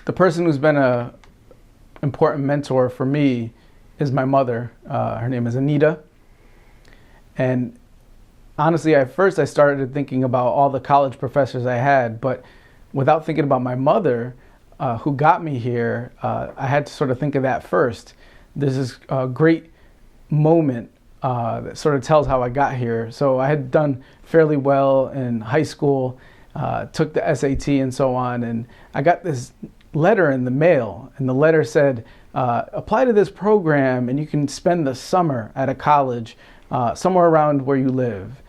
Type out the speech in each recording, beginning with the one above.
The person who's been a important mentor for me is my mother. Her name is Anita. And honestly, at first I started thinking about all the college professors I had, but without thinking about my mother, who got me here, I had to sort of think of that first. There's this great moment that sort of tells how I got here. So I had done fairly well in high school, took the SAT and so on, and I got this letter in the mail, and the letter said, apply to this program and you can spend the summer at a college somewhere around where you live.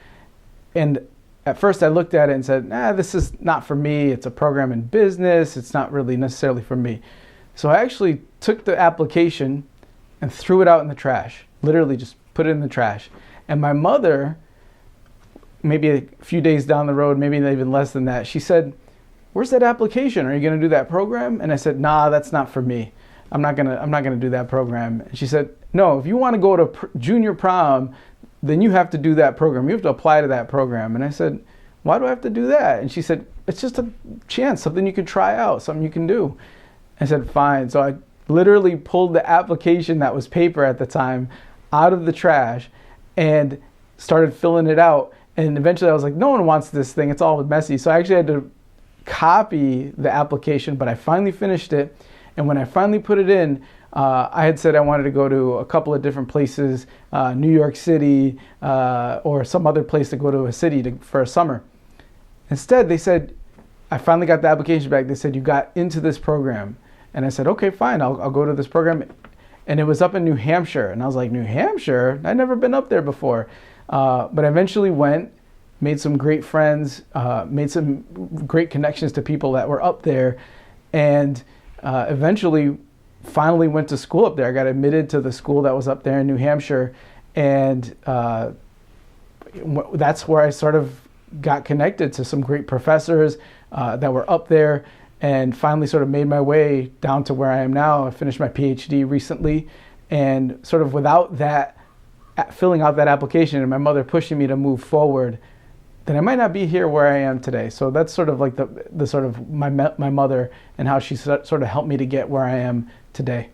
And at first I looked at it and said, this is not for me. It's a program in business. It's not really necessarily for me. So I actually took the application and threw it out in the trash, literally just put it in the trash. And my mother, maybe a few days down the road, maybe even less than that, she said, where's that application? Are you going to do that program? And I said, nah, that's not for me. I'm not gonna do that program. And she said, no, if you want to go to junior prom, then you have to do that program. You have to apply to that program. And I said, why do I have to do that? And she said, it's just a chance, something you can try out, something you can do. I said, fine. So I literally pulled the application that was paper at the time out of the trash and started filling it out. And eventually I was like, no one wants this thing. It's all messy. So I actually had to copy the application, but I finally finished it. And when I finally put it in, I had said I wanted to go to a couple of different places, New York City, or some other place to go to a city for a summer. Instead, they said, I finally got the application back. They said, you got into this program. And I said, okay, fine, I'll go to this program. And it was up in New Hampshire. And I was like, New Hampshire? I'd never been up there before. But I eventually went, made some great friends, made some great connections to people that were up there, and eventually finally went to school up there. I got admitted to the school that was up there in New Hampshire, and that's where I sort of got connected to some great professors that were up there, and finally sort of made my way down to where I am now. I finished my PhD recently, and sort of without that, filling out that application and my mother pushing me to move forward, then I might not be here where I am today. So that's sort of like the sort of my mother and how she sort of helped me to get where I am today.